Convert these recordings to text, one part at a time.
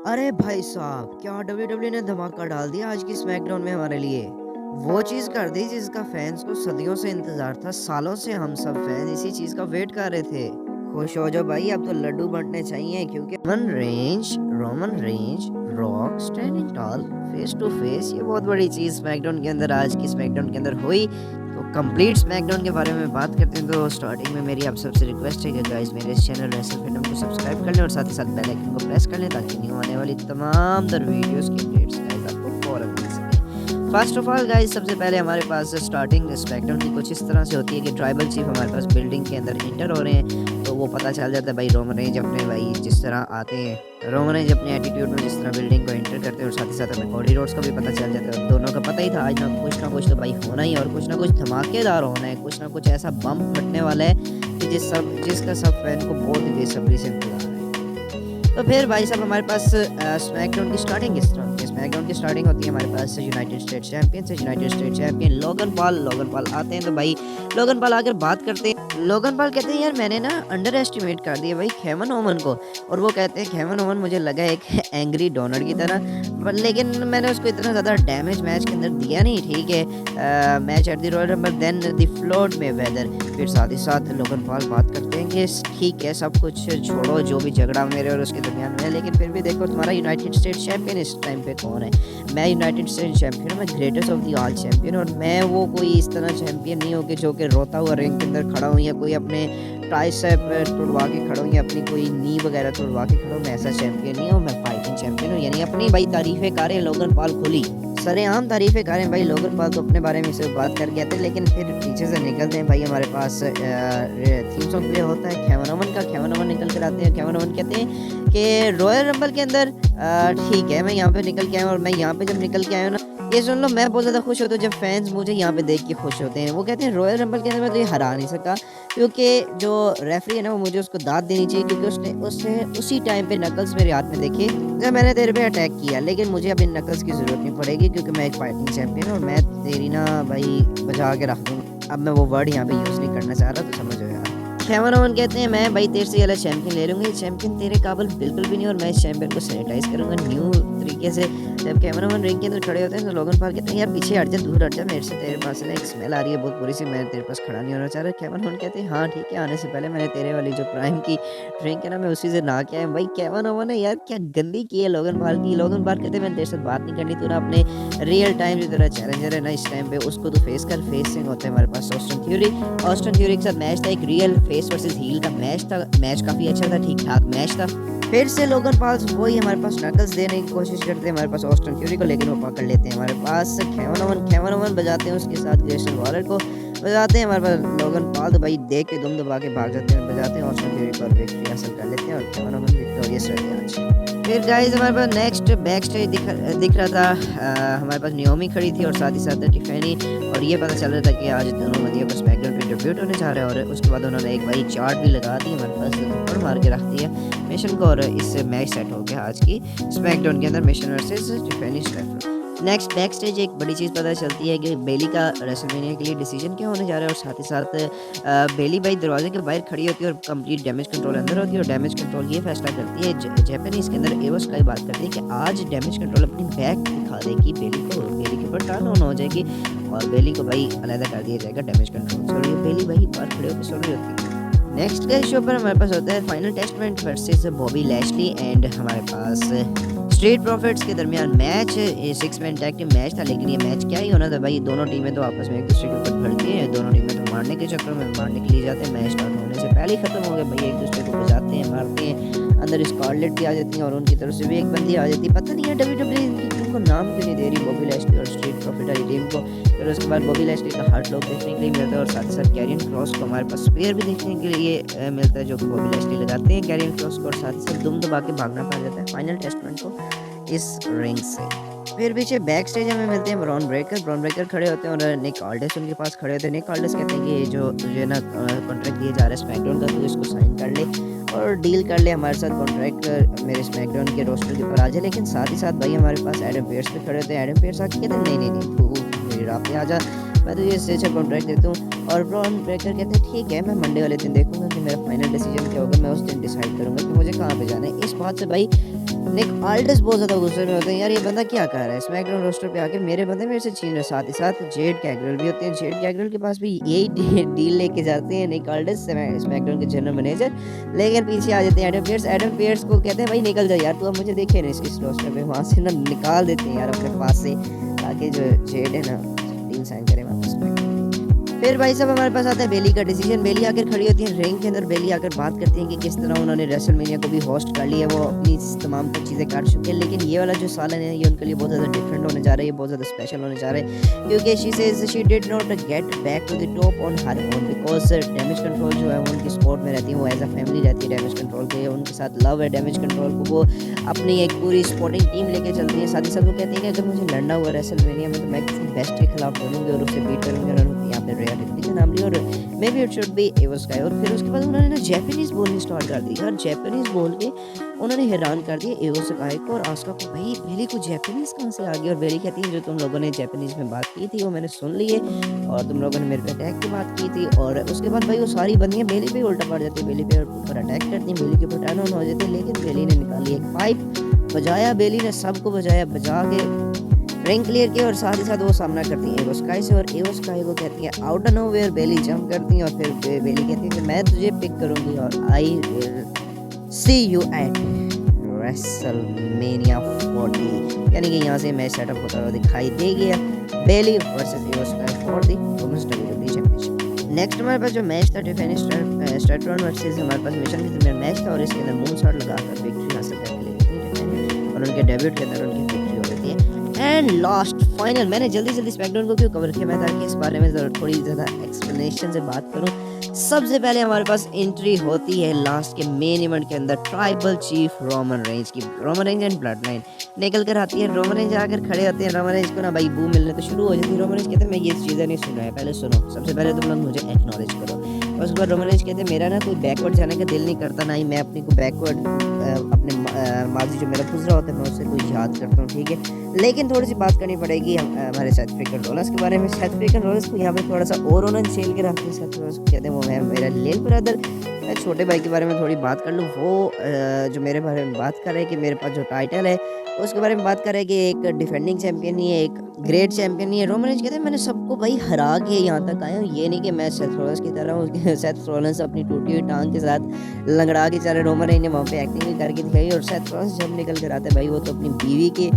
अरे भाई साहब, क्या डब्ल्यूडब्ल्यू ने धमाका डाल दिया आज की स्मैकडाउन में हमारे लिए। वो चीज़ कर दी जिसका फैन्स को सदियों से इंतज़ार था, सालों से हम सब फैन इसी चीज़ का वेट कर रहे थे। खुश हो जाओ भाई, अब तो लड्डू बँटने चाहिए क्योंकि Roman Reigns, Rock standing tall, face to face ये बहुत बड़ी चीज़ स्मैकडाउन के अंदर आज की स्मैकडाउन के अंदर हुई। तो कंप्लीट स्मैकडाउन के बारे में बात करते हैं तो स्टार्टिंग में मेरी आप सबसे रिक्वेस्ट है कि गाइस मेरे इस चैनल रेसल फैंडम को सब्सक्राइब कर लें और साथ ही साथ बेल आइकन को प्रेस कर लें ताकि न्यू आने वाली तमाम तर वीडियोस की अपडेट्स गाइस आपको फौरन मिल सके। फर्स्ट ऑफ ऑल गाइस, सबसे पहले हमारे पास स्टार्टिंग स्मैकडाउन की कुछ इस तरह से होती है कि ट्राइबल चीफ हमारे पास बिल्डिंग के अंदर इंटर हो रहे हैं, तो वो पता चल जाता है भाई रोमन रेंज अपने भाई जिस तरह आते हैं, रोमन रेंज अपने एटीट्यूड में जिस तरह बिल्डिंग को एंटर करते हैं और साथ ही साथ हमें कोडी रोड्स का भी पता चल जाता है। और दोनों का पता ही था आज ना कुछ तो भाई होना ही, और कुछ ना कुछ धमाकेदार होना है, कुछ ना कुछ ऐसा बम फटने वाला है कि जिसका सब फैन को बहुत ही बेसब्री से इंतजार है। तो फिर भाई साहब हमारे पास स्मैकडाउन की स्टार्टिंग किस तरह होती है? स्मैकडाउन की स्टार्टिंग होती है हमारे पास यूनाइटेड स्टेट चैंपियन से। यूनाइटेड स्टेट चैंपियन लोगन पाल आते हैं, तो भाई लोगन पाल आकर बात करते हैं। लोगन पाल कहते हैं यार मैंने ना अंडर एस्टिमेट कर दिया भाई केविन ओवन को, और वो कहते हैं केविन ओवन मुझे लगा एक एंग्री डोनर की तरह, लेकिन मैंने उसको इतना ज़्यादा डैमेज मैच के अंदर दिया नहीं। ठीक है, match at the Royal Rumble then the Floyd Mayweather. फिर साथ ही साथ लोगन पाल बात करते हैं कि ठीक है सब कुछ छोड़ो, जो भी झगड़ा मेरे और उसके दरमियान में है, लेकिन फिर भी देखो तुम्हारा यूनाइटेड स्टेट चैंपियन इस टाइम पे कौन है? मैं यूनाइटेड स्टेट चैंपियन हूँ, मैं greatest of the all champion, और मैं वो कोई इस तरह चैंपियन नहीं हो कि जो कि रोता हुआ रिंग के अंदर खड़ा हूँ या कोई अपने ट्राइसेप तोड़वा के खड़ा हूँ या अपनी कोई नी वगैरह तोड़वा के खड़ा हूँ। मैं ऐसा चैंपियन नहीं हूँ, मैं फाइटिंग चैंपियन हूँ। यानी अपनी भाई तारीफें करें लोगन पाल खुली सरेआम तारीफें करें भाई। लोगन पाल तो अपने बारे में सिर्फ बात करके आते हैं, लेकिन फिर पीछे से निकलते हैं भाई। हमारे पास थीम सॉन्ग प्ले होता है केविन ओवन का। केविन ओवन निकल कर आते हैं। केविन ओवन कहते हैं कि रॉयल रंबल के अंदर ठीक है मैं यहाँ पे निकल के आया हूँ, और मैं यहाँ पे जब निकल के आया हूँ ना, ये सुन लो, मैं बहुत ज़्यादा खुश होता हूँ जब फैंस मुझे यहाँ पे देख के खुश होते हैं। वो कहते हैं रॉयल रंबल के अंदर मैं तुझे हरा नहीं सका, क्योंकि जो रेफरी है ना वो मुझे उसको दाद देनी चाहिए, क्योंकि उसने उसी टाइम पे नकल्स मेरे हाथ में देखे जब मैंने तेरे पे अटैक किया। लेकिन मुझे अब इन नकल्स की ज़रूरत नहीं पड़ेगी, क्योंकि मैं एक फाइटिंग चैंपियन हूँ और मैं तेरी ना भाई बचा के रख दूँगा। अब मैं वो वर्ड यहाँ पे यूज़ नहीं करना चाह रहा, तो समझो यार। केविन ओवन कहते हैं मैं भाई तेरे से ये वाला चैंपियन ले लूँगा, ये चैंपियन तेरे काबिल बिल्कुल भी नहीं, और मैं इस चैंपियन को सैनिटाइज करूँगा न्यू तरीके से। जब केविन ओवन रिंग के अंदर खड़े होते हैं तो लोगन पाल कहते हैं यार पीछे हट जा, दूर हट जा मेरे से, तेरे पास ना एक स्मेल आ रही है बहुत बुरी सी, मैं तेरे पास खड़ा नहीं होना चाह रहा। केविन ओवन कहते हैं हाँ ठीक है, आने से पहले मैंने तेरे वाली जो प्राइम की ड्रिंक है ना मैं उसी से नहा के आया। भाई केविन ओवन ने यार क्या गंदी की है लोगन पाल की। लोगन पाल कहते हैं मैंने तेरे साथ बात नहीं करनी, तू ना अपने रियल टाइम जो तेरा चैलेंजर है ना इस टाइम पे उसको तो फेस कर। फेसिंग होते हैं हमारे पास ऑस्टिन थ्योरी। ऑस्टिन थ्योरी के साथ मैच था, एक रियल फेस वर्सेस हील का मैच था। मैच काफ़ी अच्छा था, ठीक ठाक मैच था। फिर से लोगन पाल वही हमारे पास नकल्स देने की कोशिश करते हैं हमारे पास ऑस्टिन थ्योरी को, लेकिन वो पकड़ लेते हैं हमारे पास केविन ओवन बजाते हैं, उसके साथ ग्रेसन वॉलर को बजाते हैं। हमारे पास लोगन पाल तो भाई देख के दुम दबा के भाग जाते हैं, बजाते हैं ऑस्टिन थ्योरी को और विक्ट्री हासिल कर लेते हैं, और केविन ओवन विक्टोरियस रहते हैं आज। फिर गाइस हमारे पास नेक्स्ट बैक स्टेज दिख रहा था। हमारे पास नियोमी खड़ी थी और साथ ही साथ टिफैनी, और ये पता चल रहा था कि आज दोनों नदियों को स्मैकडाउन पे डेब्यूट होने जा रहे हैं। और उसके बाद उन्होंने एक भाई चार्ट भी लगा दी हमारे पास, थप्पड़ मार के रख दिया मिशन को, और इससे मैच सेट हो गया आज की स्मैकडाउन के अंदर Michin versus Tiffany Stratton. Next backstage एक बड़ी चीज़ पता चलती है कि बेली का रेसलमेनिया के लिए डिसीजन क्या होने जा रहा है, और साथ ही साथ बेली भाई दरवाजे के बाहर खड़ी होती है और कंप्लीट डैमेज कंट्रोल अंदर होती है, और डैमेज कंट्रोल ये फैसला करती है जापानीज के अंदर एवो स्काई बात करती है कि आज डैमेज कंट्रोल अपनी बैक दिखा देगी बेली को, बेली के ऊपर टर्न ऑन हो जाएगी और बेली को भाई अलग कर दिया जाएगा डैमेज कंट्रोल से, और ये बेली भाई बाहर खड़े होकर सुन रही होती है। नेक्स्ट के शो पर हमारे पास होता है final testament versus Bobby Lashley and हमारे पास स्ट्रीट प्रॉफिट्स के दरमियान match. 6 man tag team match था, लेकिन ये मैच क्या ही होना था भाई, दोनों टीमें तो आपस में एक दूसरे के ऊपर भिड़ती हैं, दोनों टीमें तो मारने के चक्कर में मारने के लिए जाते हैं। मैच स्टार्ट होने से पहले ही खत्म हो गया भाई, एक दूसरे को बजाते हैं मारते हैं। अंदर स्कारलेट भी आ जाती हैं और उनकी तरफ से भी एक बंदी आ जाती है। पता नहीं है डब्ल्यूडब्ल्यू इनकी टीम को नाम क्यों नहीं दे रही, बॉबी लैशली और स्ट्रीट प्रॉफिट वाली टीम को। फिर उसके बाद बॉबी लैशली का हार्ट लॉक देखने के लिए मिलता है, और साथ ही साथ कैरियन क्रॉस को हमारे पास स्पेयर भी देखने के लिए मिलता है, जो कि बॉबी लैशली लगाते हैं कैरियन क्रॉस को, और साथ ही साथ दुम दबा के भागना पड़ जाता है फाइनल टेस्टमेंट को इस रिंग से। फिर पीछे बैक स्टेज हमें मिलते हैं ब्रॉन ब्रेकर खड़े होते हैं और निक ऑल्डस उनके पास खड़े होते हैं। निक ऑल्डस कहते हैं कि ये जो तुझे ना कॉन्ट्रैक्ट दिया जा रहा है स्मैकडाउन का, तू इसको साइन कर ले और डील कर ले हमारे साथ, कॉन्ट्रैक्ट मेरे स्मैकडाउन के रोस्टर के ऊपर आ जाए। लेकिन साथ ही साथ भाई हमारे पास एडम पेयर्स पे खड़े होते हैं। एडम पेयर्स आके कहते हैं नहीं तू मेरी राह पे आ जा, मैं तुझे इससे अच्छा कॉन्ट्रैक्ट देता हूँ। और ब्रॉन ब्रेकर कहते हैं ठीक है, मैं मंडे वाले दिन देखूंगा कि मेरा फाइनल डिसीजन क्या होगा, मैं उस दिन डिसाइड करूंगा कि मुझे कहाँ पे जाना है। इस बात से भाई निक ऑल्डस बहुत ज़्यादा गुस्से में होते हैं, यार ये बंदा क्या कर रहा है स्मैकडाउन रोस्टर पे आके मेरे बंदे मेरे से छीन रहे। साथ ही साथ जेड कैगरल भी होते हैं, जेड कैगरल के पास भी यही डील लेके जाते हैं निक ऑल्डस स्मैकडाउन के जनरल मैनेजर। लेकिन पीछे आ जाते हैं एडम पेयर्स को कहते हैं भाई निकल जा यार, तू अब मुझे देखे नहीं इस रोस्टर पे, वहाँ से ना निकाल देते हैं यार अपने पास से, ताकि जो जेड है ना डील साइन करे वापस में। फिर भाई साहब हमारे पास आता है बेली का डिसीजन। बेली आकर खड़ी होती है रिंग के अंदर, बेली आकर बात करती है कि किस तरह उन्होंने रेसलमेनिया को भी होस्ट कर लिया, वो अपनी तमाम तक चीज़ें कर चुके हैं, लेकिन ये वाला जो सालन है ये उनके लिए बहुत ज़्यादा डिफरेंट होने जा रहा है, ये बहुत ज़्यादा स्पेशल होने जा रहा है, क्योंकि she says she did not get back to the top on her own, because damage control जो है वो उनकी स्पोर्ट में रहती है, वो एज अ फैमिली रहती है डैमेज कंट्रोल के, उनके साथ लव है डैमेज कंट्रोल को, वो अपनी एक पूरी स्पोर्टिंग टीम लेके चलती है। साथ ही साथ वो कहती है कि अगर मुझे लड़ना हुआ रेसलमेनिया में तो मैं किसी बेस्ट के खिलाफ लड़ूंगी और उसे बीट करूंगी, उन्होंने यहाँ पे रेयर रिप्ली का नाम लिया और may be it should be Iyo Sky. और फिर उसके बाद उन्होंने ना जैपनीज़ बोलनी स्टार्ट कर दी यार, जैपनीज़ बोल के उन्होंने हैरान कर दिया इवो स्काई को और आस्का को, भाई बेली को जैपनीज़ कहाँ से आ गई। और बेली कहती है जो तुम लोगों ने जैपनीज़ में बात की थी वो मैंने सुन ली है और तुम लोगों ने मेरे पे अटैक की बात की थी। और उसके बाद भाई वो सारी बंदियाँ बेली पे उल्टा पड़ जाती है, बेली पे ऊपर अटैक करती हैं, बेली के ऊपर टर्न ऑन हो जाती है, लेकिन बेली ने निकाली एक पाइप, बजाया बेली ने सबको बजाया, बजा के रिंग क्लियर किया और साथ ही साथ वो सामना करती है एवो स्काई से और एवो स्काई को कहती है out of nowhere, Bayley jump करती है और फिर बेली कहती है कि मैं तुझे पिक करूंगी और I will see you eight WrestleMania 40। यानी कि यहाँ से मैच सेटअप होता हुआ दिखाई दे गया, Bayley versus Iyo Sky for the women's WWE championship. Next हमारे पास जो मैच था डिफेंस स्ट्रैटरॉन वर्सेस हमारे पास मिशन के दरमियान मैच था और इसके अंदर मून शॉट लगाकर विक्ट्री हासिल करके ले गई थी और उनके डेब्यूट के अंदर उनकी विक्ट्री हो गई थी। एंड लास्ट फाइनल, मैंने जल्दी स्मैकडाउन को क्यों कवर किया मैं, ताकि इस बारे में थोड़ी ज़्यादा एक्सप्लेनेशन से बात करूं। सबसे पहले हमारे पास एंट्री होती है लास्ट के मेन इवेंट के अंदर ट्राइबल चीफ रोमन रेंज की। Roman Reigns and blood line निकल कर आती है, रोमन रेंज आकर खड़े होते हैं, रोमन रेंज को ना भाई बू मिलने तो शुरू हो जाती है। रोमन रेंज कहते हैं मैं ये चीज़ें नहीं सुन रहा है, पहले सुनो, सबसे पहले तुम लोग मुझे एक्नॉलेज करो। और उसके बाद रोमन रेंज कहते हैं मेरा ना कोई बैकवर्ड जाने का दिल नहीं करता, ना ही मैं अपनी को बैकवर्ड अपने माजी जो मेरा गुजरा होता है मैं उससे कोई याद करता हूँ, ठीक है। लेकिन थोड़ी सी बात करनी पड़ेगी हमारे सेथ फ्रीकन रोलर्स के बारे में। सेथ फ्रीकन रोलर्स को यहाँ पे थोड़ा सा और उन्होंने छेल के रखते हैं, सेथ रोलर्स को कहते हैं वो है मेरा लिटिल ब्रदर। मैं छोटे भाई के बारे में थोड़ी बात कर लूँ, वो जो मेरे बारे में बात कर रहे हैं कि मेरे पास जो टाइटल है उसके बारे में बात कर रहे हैं कि एक डिफेंडिंग चैंपियन ही है, एक ग्रेट चैंपियन ही है। रोमन रेंज कहते हैं मैंने सबको भाई हरा के यहाँ तक आया हूँ, ये नहीं कि मैं सेथ रोलर्स की तरह हूँ। सेथ रोलर्स अपनी टूटी हुई टांग के साथ लंगड़ा के चले, रोमन रेंज ने वहाँ पे एक्टिंग भी करके दिखाई। और सेथ रोलर्स जब निकल कर आते हैं भाई वो तो अपनी बीवी के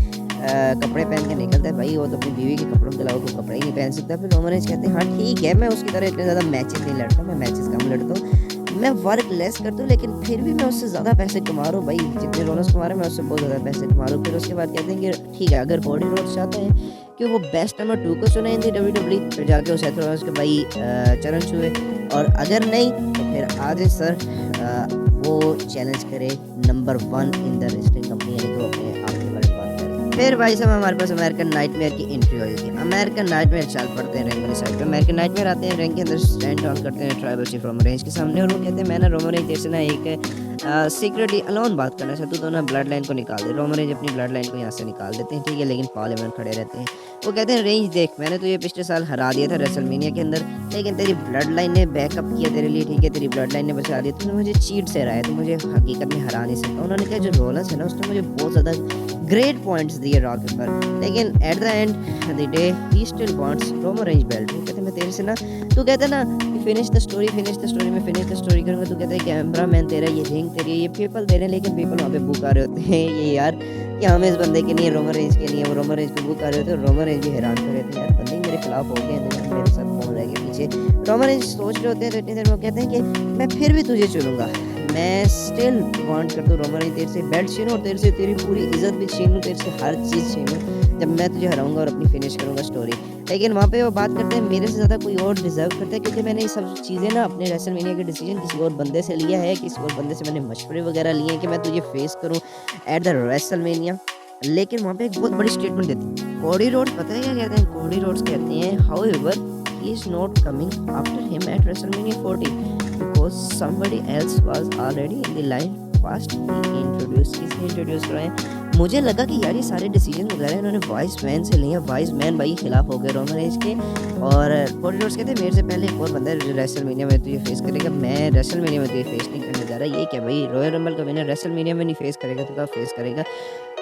कपड़े पहन के निकलता है भाई, वो तो अपनी बीवी के कपड़ों के अलावा कोई कपड़े ही नहीं पहन सकता। फिर रोमन रेंज कहते हैं हाँ ठीक है मैं उसकी तरह इतने ज़्यादा मैचेस नहीं लड़ता, मैं मैचेस कम लड़ता हूँ, मैं वर्क लेस करता हूँ, लेकिन फिर भी मैं उससे ज़्यादा पैसे कमा रहा हूँ भाई, जितने रोनस कमा रहे हैं मैं उससे बहुत ज़्यादा पैसे कमा रहा हूँ। फिर उसके बाद कहते हैं कि ठीक है अगर कोडी रोड्स चाहते हैं कि वो बेस्ट नंबर 2 को चुने इन दी डब्ल्यूडब्ल्यूई, फिर जाके वो सेथ रोलर्स के भाई चरण छुए, और अगर नहीं तो फिर आ जाए सर वो चैलेंज करे number 1 in the wrestling company, यानी कि वो अपने आप के बारे में बात करें। फिर भाई साहब हमारे पास अमेरिकन नाइटमेयर की एंट्री हो जाती है। अमेरिकन नाइटमेयर चल पड़ते हैं रिंग वाली साइड पे। अमेरिकन नाइटमेयर आते हैं रिंग के अंदर, स्टैंड ऑन करते हैं ट्राइबल चीफ रोमन रेंज के सामने और वो कहते हैं मैं ना रोमन रेंज तेरे से ना एक सीक्रेटली अलोन बात करना चाहता हूँ, तो ना ब्लड लाइन को निकाल दे। रोमन रेंज अपनी ब्लड लाइन को यहाँ से निकाल देते हैं, ठीक है, लेकिन पार्लियामेंट खड़े रहते हैं। वो कहते हैं रेंज देख मैंने तो ये पिछले साल हरा दिया था रेसलमेनिया के अंदर, लेकिन तेरी ब्लड लाइन ने बैकअप किया तेरे लिए, ठीक है, तेरी ब्लड लाइन ने बचा दिया, तूने मुझे चीट से हराया, तो मुझे हकीकत में हरा नहीं सकता। उन्होंने कहा जो रोलर्स है ना उसने मुझे बहुत ज़्यादा ग्रेट पॉइंट्स दिए रॉ के ऊपर, लेकिन at the end the day he still wants Roman Reigns belt. वो कहते हैं मैं तेरे से ना, तू कहता है ना फिनिश द स्टोरी मैं फिनिश द स्टोरी करूँगा, तू कहता है कैमरा मैन तेरा, ये रिंग तेरी, ये पीपल दे रहे हैं, लेकिन पीपल वहाँ पे बुक आ रहे होते हैं ये यार कि हमें इस बंदे के नहीं है, रोमन रेंज के नहीं है, वो रोमन रेंज पे बुक आ रहे होते हैं। रोमन रेंज भी हैरान कर रहे थे यार बंदे मेरे खिलाफ हो गए हैं, मेरे साथ कौन रह गया पीछे। रोमन रेंज सोच रहे होते हैं तो इतनी देर में कहते हैं कि मैं फिर भी तुझे चुनूंगा, मैं स्टिल वांट करता हूँ रोमन रेंज तेरे से बेल्ट छीनूं और तेरे से तेरी पूरी इज्जत भी छीन लूँ, तेरे से हर चीज़ छीन लूँ जब मैं तुझे हराऊंगा और अपनी फिनिश करूंगा स्टोरी। लेकिन वहाँ पे वो बात करते हैं मेरे से ज़्यादा कोई और डिजर्व करता है, क्योंकि मैंने ये सब चीज़ें ना अपने रेसलमेनिया के डिसीजन किसी और बंदे से लिया है, किसी और बंदे से मैंने मशवरे वगैरह लिए हैं कि मैं तुझे फेस करूँ एट द रेसलमेनिया। लेकिन वहाँ पे एक बहुत बड़ी स्टेटमेंट देती है कोडी रोड्स, पता है क्या कहते हैं? कोडी रोड्स कहते हैं however he is not coming after him at WrestleMania 40 because somebody else was already in the line fast he introduce कराए। मुझे लगा कि यार ये सारे डिसीजन वगैरह इन्होंने वाइस मैन से लिए, वाइस मैन भाई खिलाफ हो गए रोमन रेंज के, और कोडी रोड्स कहते हैं मेरे से पहले एक और बंदा रेसलमेनिया में तुझे फेस करेगा, मैं रेसलमेनिया में तुझे फेस नहीं करने जा जा रहा है। ये क्या भाई, रॉयल रंबल का विनर रेसलमेनिया में नहीं फेस करेगा तो कब फेस करेगा?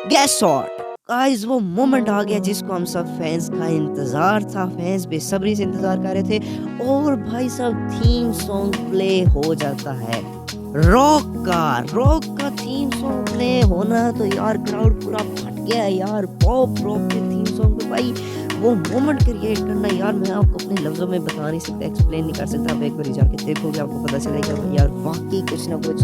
गेस व्हाट गाइस, वो मोमेंट आ गया जिसको हम सब फैंस का इंतजार था, फैंस बेसब्री से इंतजार कर रहे थे। और भाई साहब थीम सॉन्ग प्ले हो जाता है। रॉक का थीम सॉन्ग प्ले होना तो यार क्राउड पूरा फट गया यार। पॉप रॉक के थीम सॉन्ग पे भाई वो मोमेंट क्रिएट करना यार, मैं आपको अपने लफ्ज़ों में बता नहीं सकता, एक्सप्लेन नहीं कर सकता। आप एक बार जाके देखोगे आपको पता चलेगा यार, वाकई कुछ ना कुछ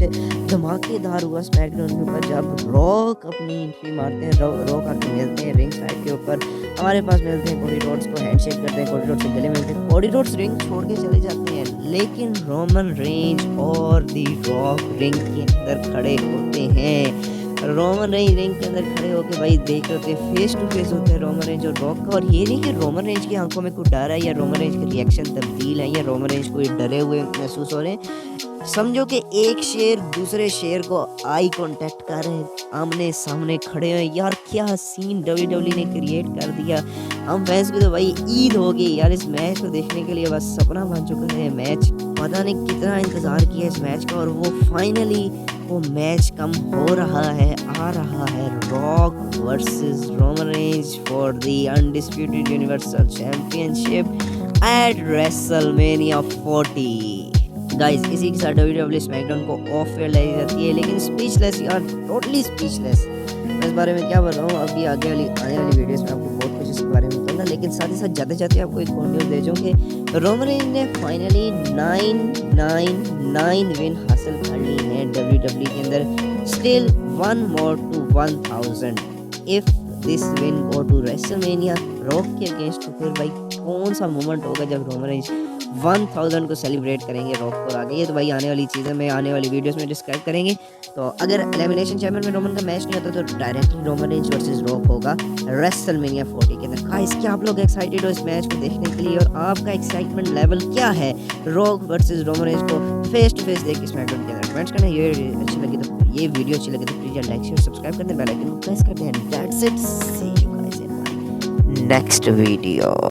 धमाकेदार हुआ स्मैकडाउन के ऊपर जब रॉक अपनी एंट्री मारते हैं। रॉक आके मिलते हैं रिंग साइड के ऊपर, हमारे पास मिलते हैं, कोडी रोड्स को हैंडशेक करते हैं, कोडी रोड्स से गले मिलते हैं, कोडी रोड्स रिंग छोड़ के चले जाते हैं। लेकिन रोमन रेंज और दी रॉक रिंग के अंदर खड़े होते हैं। रोमन रेंज रिंग के अंदर खड़े होके भाई देख रहे थे, फेस टू फेस होते हैं रोमन रेंज और रॉक का। और ये नहीं कि रोमन रेंज की आंखों में कुछ डर है या रोमन रेंज के रिएक्शन तब्दील है या रोमन रेंज कोई डरे हुए महसूस हो रहे हैं। समझो कि एक शेर दूसरे शेर को आई कांटेक्ट कर रहे हैं, आमने सामने खड़े हैं यार। क्या सीन WWE ने क्रिएट कर दिया। हम फैंस की तो भाई ईद हो गई यार, इस मैच को देखने के लिए बस सपना बन चुका है मैच। पता नहीं कितना इंतजार किया इस मैच का, और वो फाइनली वो मैच कम हो रहा है, आ रहा है। Rock versus Roman Reigns for the undisputed universal championship eight WrestleMania 40। Guys इसी के साथ WWE स्मैकडाउन को ऑफ फेयर लाई जाती है, लेकिन स्पीचलेस यार, टोटली स्पीचलेस। मैं इस बारे में क्या बोल रहा हूँ, अभी आगे वाली आने वाली वीडियोस में आपको बहुत कुछ इसके बारे में बताऊंगा। लेकिन साथ ही साथ जाते जाते आपको एक और न्यूज़ दे दूँ कि रोमन रेंज ने फाइनली 999 विन हासिल कर ली है WWE के अंदर। Still 1 more to 1000 if this win go to WrestleMania Rock के अगेंस्ट। तो फिर भाई कौन सा मोमेंट होगा जब रोमन रेंज 1000 को सेलिब्रेट करेंगे रॉक को आगे। ये तो भाई आने वाली चीज़ें मैं आने वाली वीडियोस में डिस्क्राइब करेंगे। तो अगर एलिमिनेशन चैंपियन में रोमन का मैच नहीं होता तो directly Roman Reigns versus rock होगा रेसलमेनिया 40 के अंदर। गाइस क्या आप लोग एक्साइटेड हो इस मैच को देखने के लिए, और आपका एक्साइटमेंट लेवल क्या है रॉक वर्सेस रोमन रेंज को फेस टू फेस देख के स्मैकडाउन के अंदर? कमेंट्स करना। ये अच्छी लगी तो ये वीडियो अच्छी लगी तो प्लीज लाइक शेयर सब्सक्राइब कर दें, बेल आइकन को प्रेस कर दें। That's it, see you guys in my next video.